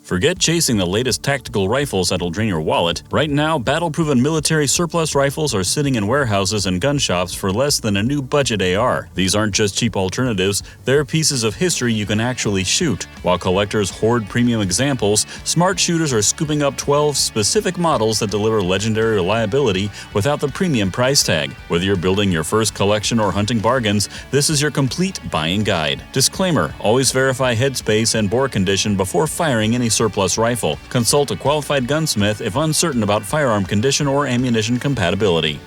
Forget chasing the latest tactical rifles that'll drain your wallet. Right now, battle-proven military surplus rifles are sitting in warehouses and gun shops for less than a new budget AR. These aren't just cheap alternatives, they're pieces of history you can actually shoot. While collectors hoard premium examples, smart shooters are scooping up 12 specific models that deliver legendary reliability without the premium price tag. Whether you're building your first collection or hunting bargains, this is your complete buying guide. Disclaimer: always verify headspace and bore condition before firing any surplus rifle. Consult a qualified gunsmith if uncertain about firearm condition or ammunition compatibility.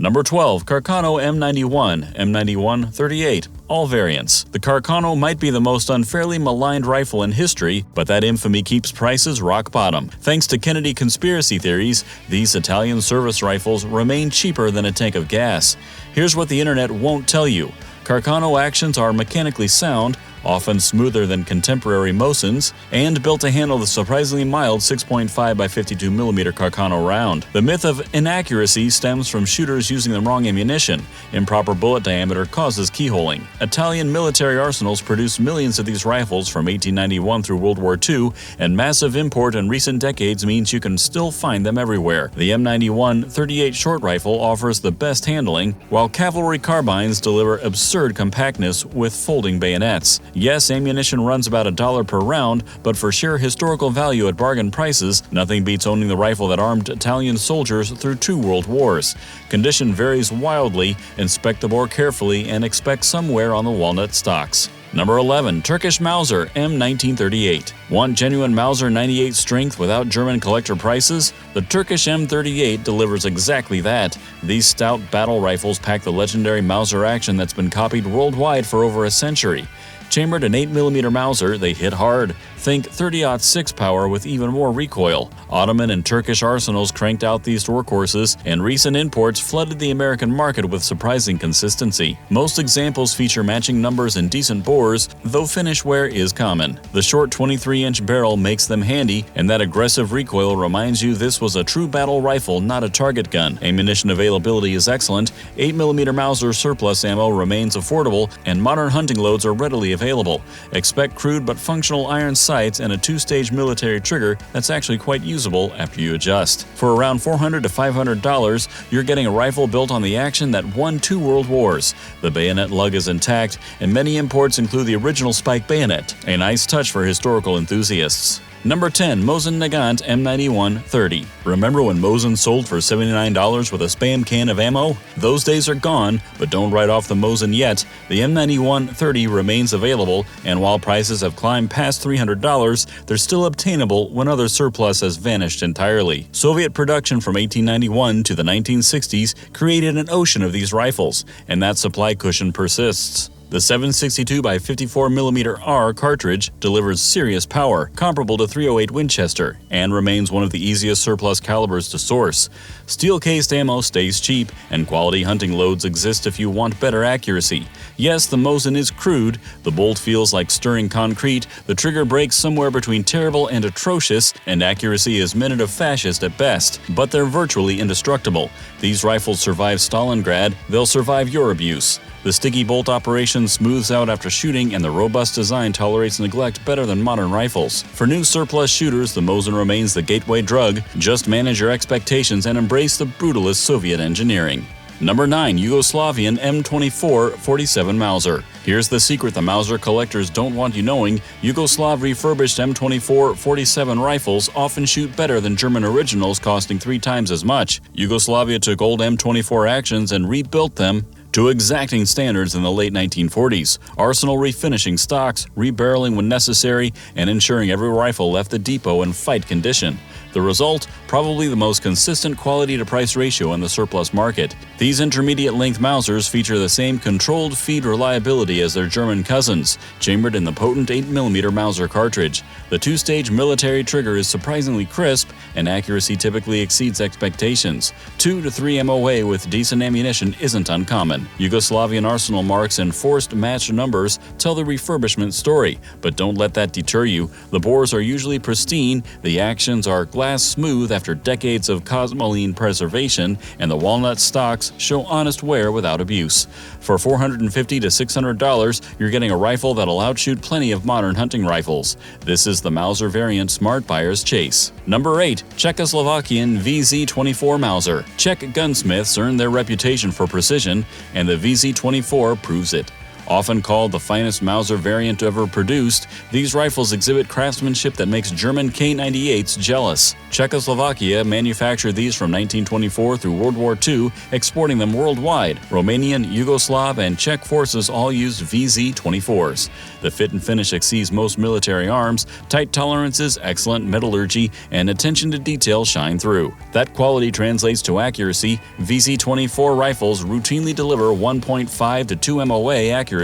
Number 12. Carcano M91 M91 38. All variants. The Carcano might be the most unfairly maligned rifle in history, but that infamy keeps prices rock bottom. Thanks to Kennedy conspiracy theories, these Italian service rifles remain cheaper than a tank of gas. Here's what the internet won't tell you. Carcano actions are mechanically sound, often smoother than contemporary Mosins, and built to handle the surprisingly mild 6.5 by 52mm Carcano round. The myth of inaccuracy stems from shooters using the wrong ammunition. Improper bullet diameter causes keyholing. Italian military arsenals produced millions of these rifles from 1891 through World War II, and massive import in recent decades means you can still find them everywhere. The M91 38 short rifle offers the best handling, while cavalry carbines deliver absurd compactness with folding bayonets. Yes, ammunition runs about $1 per round, but for sheer historical value at bargain prices, nothing beats owning the rifle that armed Italian soldiers through 2 world wars. Condition varies wildly, inspect the bore carefully, and expect some wear on the walnut stocks. Number 11. Turkish Mauser M1938. Want genuine Mauser 98 strength without German collector prices? The Turkish M38 delivers exactly that. These stout battle rifles pack the legendary Mauser action that's been copied worldwide for over a century. Chambered in 8mm Mauser, they hit hard. Think 30-06 power with even more recoil. Ottoman and Turkish arsenals cranked out these workhorses, and recent imports flooded the American market with surprising consistency. Most examples feature matching numbers and decent bores, though finish wear is common. The short 23-inch barrel makes them handy, and that aggressive recoil reminds you this was a true battle rifle, not a target gun. Ammunition availability is excellent. 8mm Mauser surplus ammo remains affordable, and modern hunting loads are readily available. Expect crude but functional iron sights and a 2-stage military trigger that's actually quite usable after you adjust. For around $400 to $500, you're getting a rifle built on the action that won 2 world wars. The bayonet lug is intact, and many imports include the original spike bayonet, a nice touch for historical enthusiasts. Number 10. Mosin Nagant M91 30. Remember when Mosin sold for $79 with a spam can of ammo? Those days are gone, but don't write off the Mosin yet. The M91 30 remains available, and while prices have climbed past $300, they're still obtainable when other surplus has vanished entirely. Soviet production from 1891 to the 1960s created an ocean of these rifles, and that supply cushion persists. The 7.62 by 54mm R cartridge delivers serious power, comparable to .308 Winchester, and remains one of the easiest surplus calibers to source. Steel-cased ammo stays cheap, and quality hunting loads exist if you want better accuracy. Yes, the Mosin is crude, the bolt feels like stirring concrete, the trigger breaks somewhere between terrible and atrocious, and accuracy is minute of fascist at best, but they're virtually indestructible. These rifles survive Stalingrad, they'll survive your abuse. The sticky bolt operation smooths out after shooting, and the robust design tolerates neglect better than modern rifles. For new surplus shooters, the Mosin remains the gateway drug. Just manage your expectations and embrace the brutalist Soviet engineering. Number 9. Yugoslavian M24 47 Mauser. Here's the secret the Mauser collectors don't want you knowing. Yugoslav refurbished M24 47 rifles often shoot better than German originals, costing 3 times as much. Yugoslavia took old M24 actions and rebuilt them to exacting standards in the late 1940s. Arsenal refinishing stocks, rebarreling when necessary, and ensuring every rifle left the depot in fight condition. The result? Probably the most consistent quality-to-price ratio in the surplus market. These intermediate-length Mausers feature the same controlled feed reliability as their German cousins, chambered in the potent 8mm Mauser cartridge. The 2-stage military trigger is surprisingly crisp, and accuracy typically exceeds expectations. 2 to 3 MOA with decent ammunition isn't uncommon. Yugoslavian arsenal marks and forced matched numbers tell the refurbishment story, but don't let that deter you. The bores are usually pristine, the actions are glass smooth after decades of cosmoline preservation, and the walnut stocks show honest wear without abuse. For $450 to $600, you're getting a rifle that'll outshoot plenty of modern hunting rifles. This is the Mauser variant Smart Buyer's Chase. Number 8. Czechoslovakian VZ24 Mauser. Czech gunsmiths earned their reputation for precision, and the VZ24 proves it. Often called the finest Mauser variant ever produced, these rifles exhibit craftsmanship that makes German K98s jealous. Czechoslovakia manufactured these from 1924 through World War II, exporting them worldwide. Romanian, Yugoslav, and Czech forces all used VZ24s. The fit and finish exceeds most military arms, tight tolerances, excellent metallurgy, and attention to detail shine through. That quality translates to accuracy. VZ24 rifles routinely deliver 1.5 to 2 MOA accuracy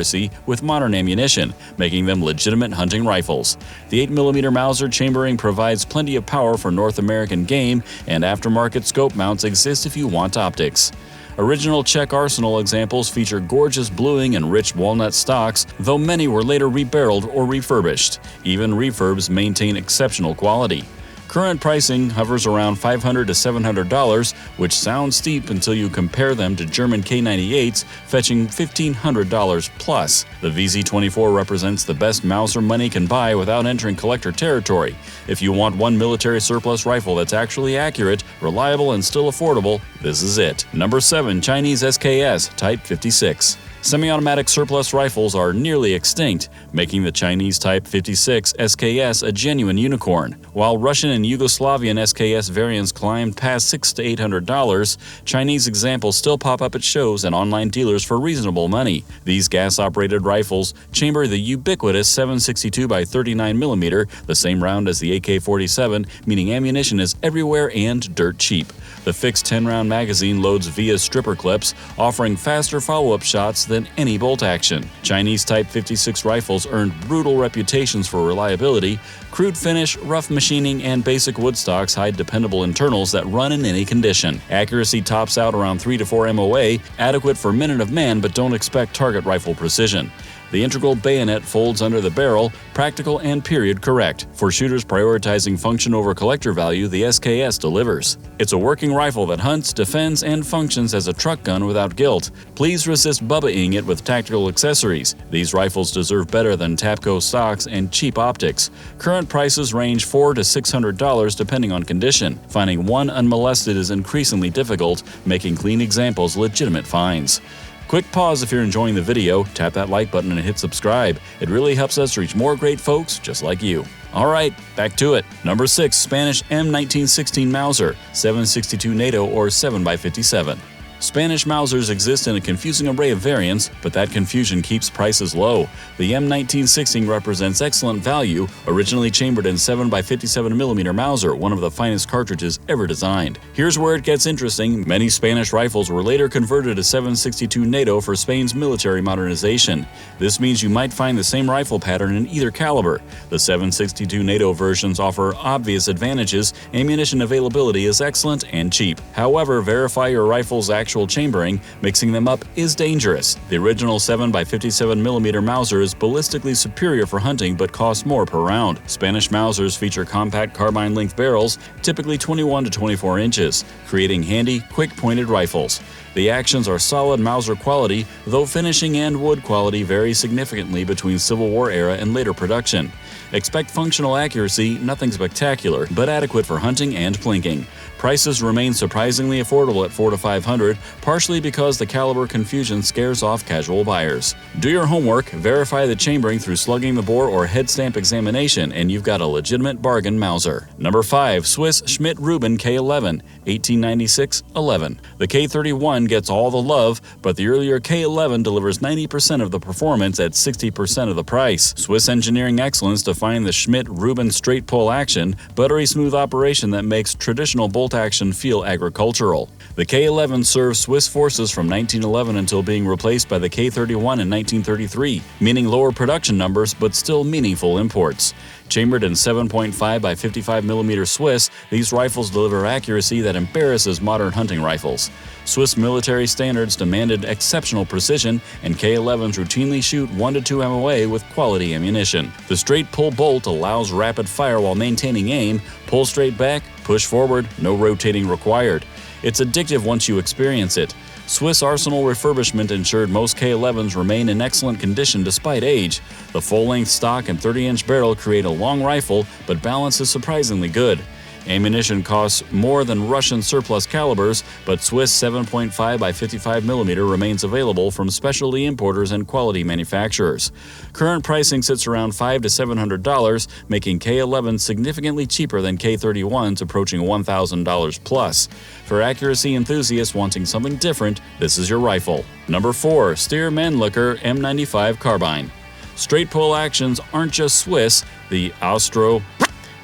with modern ammunition, making them legitimate hunting rifles. The 8mm Mauser chambering provides plenty of power for North American game, and aftermarket scope mounts exist if you want optics. Original Czech arsenal examples feature gorgeous bluing and rich walnut stocks, though many were later rebarreled or refurbished. Even refurbs maintain exceptional quality. Current pricing hovers around $500 to $700, which sounds steep until you compare them to German K98s, fetching $1,500 plus. The VZ24 represents the best Mauser money can buy without entering collector territory. If you want one military surplus rifle that's actually accurate, reliable, and still affordable, this is it. Number 7. Chinese SKS Type 56. Semi-automatic surplus rifles are nearly extinct, making the Chinese Type 56 SKS a genuine unicorn. While Russian and Yugoslavian SKS variants climbed past $600 to $800, Chinese examples still pop up at shows and online dealers for reasonable money. These gas-operated rifles chamber the ubiquitous 7.62 by 39mm, the same round as the AK-47, meaning ammunition is everywhere and dirt cheap. The fixed 10-round magazine loads via stripper clips, offering faster follow-up shots than any bolt action. Chinese Type 56 rifles earned brutal reputations for reliability. Crude finish, rough machining, and basic wood stocks hide dependable internals that run in any condition. Accuracy tops out around 3 to 4 MOA, adequate for minute of man, but don't expect target rifle precision. The integral bayonet folds under the barrel, practical and period correct. For shooters prioritizing function over collector value, the SKS delivers. It's a working rifle that hunts, defends, and functions as a truck gun without guilt. Please resist bubba-ing it with tactical accessories. These rifles deserve better than Tapco stocks and cheap optics. Current prices range $400 to $600 depending on condition. Finding one unmolested is increasingly difficult, making clean examples legitimate finds. Quick pause if you're enjoying the video, tap that like button and hit subscribe. It really helps us reach more great folks just like you. Alright, back to it. Number 6. Spanish M1916 Mauser, 7.62 NATO or 7x57. Spanish Mausers exist in a confusing array of variants, but that confusion keeps prices low. The M1916 represents excellent value, originally chambered in 7x57mm Mauser, one of the finest cartridges ever designed. Here's where it gets interesting. Many Spanish rifles were later converted to 7.62 NATO for Spain's military modernization. This means you might find the same rifle pattern in either caliber. The 7.62 NATO versions offer obvious advantages. Ammunition availability is excellent and cheap. However, verify your rifle's actual chambering. Mixing them up is dangerous. The original 7x57mm Mauser is ballistically superior for hunting but costs more per round. Spanish Mausers feature compact carbine-length barrels, typically 21 to 24 inches, creating handy, quick-pointed rifles. The actions are solid Mauser quality, though finishing and wood quality vary significantly between Civil War era and later production. Expect functional accuracy, nothing spectacular, but adequate for hunting and plinking. Prices remain surprisingly affordable at $400 to $500, partially because the caliber confusion scares off casual buyers. Do your homework, verify the chambering through slugging the bore or head stamp examination, and you've got a legitimate bargain Mauser. Number 5. Swiss Schmidt-Rubin K11, 1896-11. The K31 gets all the love, but the earlier K11 delivers 90% of the performance at 60% of the price. Swiss engineering excellence define the Schmidt-Rubin straight pull action, buttery smooth operation that makes traditional bolt action feel agricultural. The K11 served Swiss forces from 1911 until being replaced by the K31 in 1933, meaning lower production numbers but still meaningful imports. Chambered in 7.5 by 55mm Swiss, these rifles deliver accuracy that embarrasses modern hunting rifles. Swiss military Military standards demanded exceptional precision, and K11s routinely shoot 1 to 2 MOA with quality ammunition. The straight pull bolt allows rapid fire while maintaining aim. Pull straight back, push forward, no rotating required. It's addictive once you experience it. Swiss Arsenal refurbishment ensured most K11s remain in excellent condition despite age. The full-length stock and 30-inch barrel create a long rifle, but balance is surprisingly good. Ammunition costs more than Russian surplus calibers, but Swiss 7.5 by 55mm remains available from specialty importers and quality manufacturers. Current pricing sits around $500 to $700, making K11 significantly cheaper than K31s, approaching $1,000 plus. For accuracy enthusiasts wanting something different, this is your rifle. Number 4. Steyr Mannlicher M95 Carbine. Straight pull actions aren't just Swiss.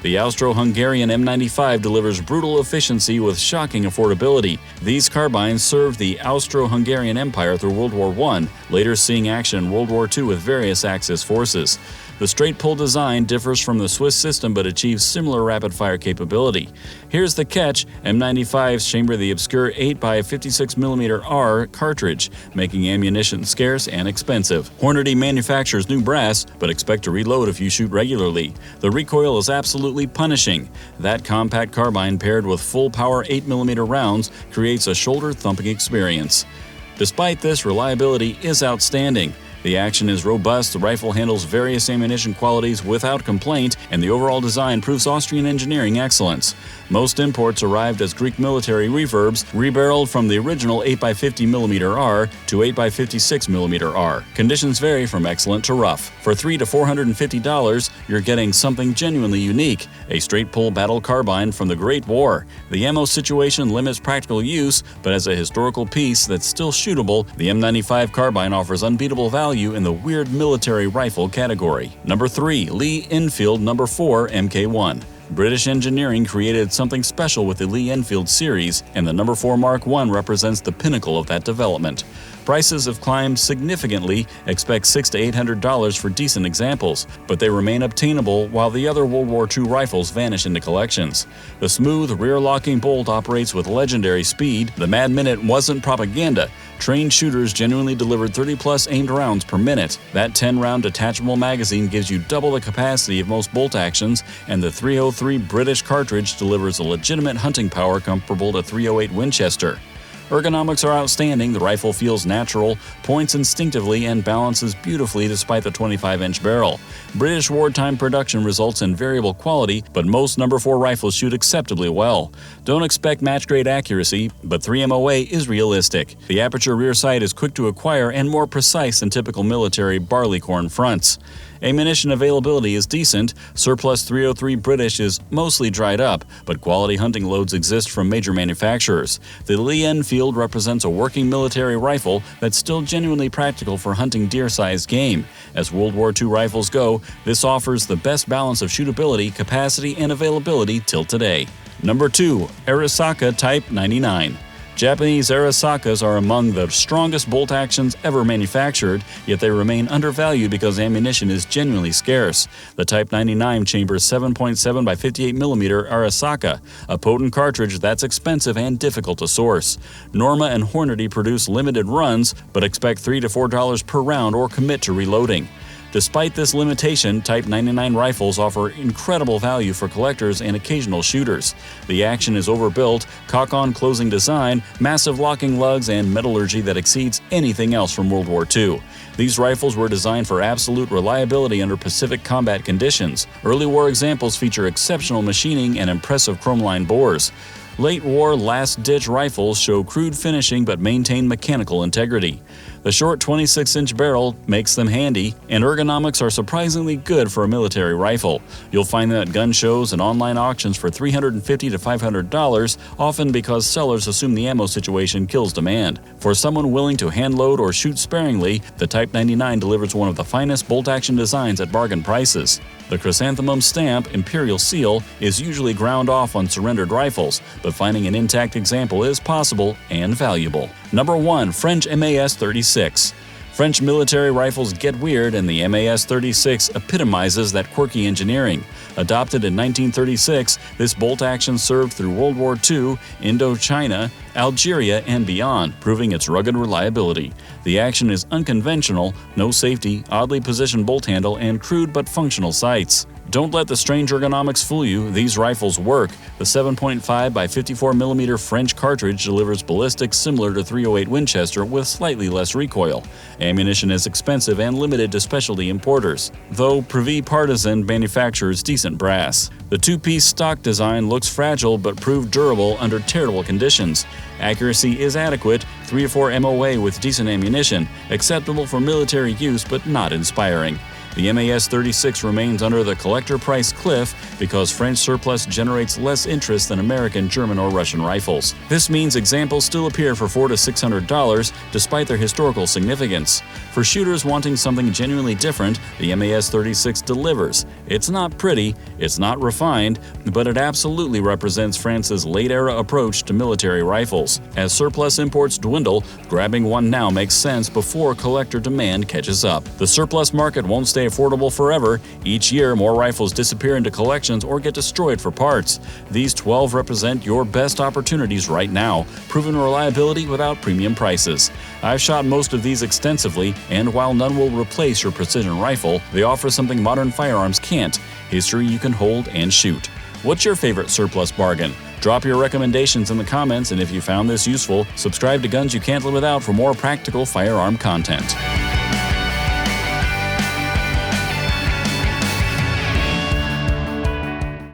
The Austro-Hungarian M95 delivers brutal efficiency with shocking affordability. These carbines served the Austro-Hungarian Empire through World War I, later seeing action in World War II with various Axis forces. The straight pull design differs from the Swiss system but achieves similar rapid-fire capability. Here's the catch: M95s chamber the obscure 8x56mm R cartridge, making ammunition scarce and expensive. Hornady manufactures new brass, but expect to reload if you shoot regularly. The recoil is absolutely punishing. That compact carbine paired with full-power 8mm rounds creates a shoulder-thumping experience. Despite this, reliability is outstanding. The action is robust, the rifle handles various ammunition qualities without complaint, and the overall design proves Austrian engineering excellence. Most imports arrived as Greek military refurbs, rebarreled from the original 8x50mm R to 8x56mm R. Conditions vary from excellent to rough. For $300 to $450, you're getting something genuinely unique: a straight-pull battle carbine from the Great War. The ammo situation limits practical use, but as a historical piece that's still shootable, the M95 carbine offers unbeatable value in the weird military rifle category. Number 3. Lee Enfield No. 4 Mk1. British engineering created something special with the Lee Enfield series, and the No. 4 Mark I represents the pinnacle of that development. Prices have climbed significantly, expect $600 to $800 for decent examples, but they remain obtainable while the other World War II rifles vanish into collections. The smooth, rear-locking bolt operates with legendary speed. The Mad Minute wasn't propaganda. Trained shooters genuinely delivered 30-plus aimed rounds per minute. That 10-round detachable magazine gives you double the capacity of most bolt actions, and the .303 British cartridge delivers a legitimate hunting power comparable to .308 Winchester. Ergonomics are outstanding, the rifle feels natural, points instinctively, and balances beautifully despite the 25-inch barrel. British wartime production results in variable quality, but most No. 4 rifles shoot acceptably well. Don't expect match-grade accuracy, but 3 MOA is realistic. The aperture rear sight is quick to acquire and more precise than typical military barleycorn fronts. Ammunition availability is decent. Surplus .303 British is mostly dried up, but quality hunting loads exist from major manufacturers. The Lee Enfield represents a working military rifle that's still genuinely practical for hunting deer-sized game. As World War II rifles go, this offers the best balance of shootability, capacity, and availability till today. Number 2. Arisaka Type 99. Japanese Arisakas are among the strongest bolt actions ever manufactured, yet they remain undervalued because ammunition is genuinely scarce. The Type 99 chambers 7.7 by 58mm Arisaka, a potent cartridge that's expensive and difficult to source. Norma and Hornady produce limited runs, but expect $3 to $4 per round or commit to reloading. Despite this limitation, Type 99 rifles offer incredible value for collectors and occasional shooters. The action is overbuilt, cock-on closing design, massive locking lugs, and metallurgy that exceeds anything else from World War II. These rifles were designed for absolute reliability under Pacific combat conditions. Early war examples feature exceptional machining and impressive chrome-lined bores. Late war last-ditch rifles show crude finishing but maintain mechanical integrity. The short 26-inch barrel makes them handy, and ergonomics are surprisingly good for a military rifle. You'll find them at gun shows and online auctions for $350 to $500, often because sellers assume the ammo situation kills demand. For someone willing to hand-load or shoot sparingly, the Type 99 delivers one of the finest bolt-action designs at bargain prices. The chrysanthemum stamp, Imperial Seal, is usually ground off on surrendered rifles, but finding an intact example is possible and valuable. Number 1. French MAS-36. French military rifles get weird, and the MAS-36 epitomizes that quirky engineering. Adopted in 1936, this bolt action served through World War II, Indochina, Algeria, and beyond, proving its rugged reliability. The action is unconventional, no safety, oddly positioned bolt handle, and crude but functional sights. Don't let the strange ergonomics fool you, these rifles work. The 7.5 by 54mm French cartridge delivers ballistics similar to .308 Winchester with slightly less recoil. Ammunition is expensive and limited to specialty importers, though Privy Partisan manufactures decent brass. The two-piece stock design looks fragile but proved durable under terrible conditions. Accuracy is adequate, 3 to 4 MOA with decent ammunition, acceptable for military use but not inspiring. The MAS-36 remains under the collector price cliff because French surplus generates less interest than American, German, or Russian rifles. This means examples still appear for $400 to $600 despite their historical significance. For shooters wanting something genuinely different, the MAS-36 delivers. It's not pretty, it's not refined, but it absolutely represents France's late-era approach to military rifles. As surplus imports dwindle, grabbing one now makes sense before collector demand catches up. The surplus market won't stay affordable forever. Each year, more rifles disappear into collections or get destroyed for parts. These 12 represent your best opportunities right now, proven reliability without premium prices. I've shot most of these extensively, and while none will replace your precision rifle, they offer something modern firearms can't: history you can hold and shoot. What's your favorite surplus bargain? Drop your recommendations in the comments, and if you found this useful, subscribe to Guns You Can't Live Without for more practical firearm content.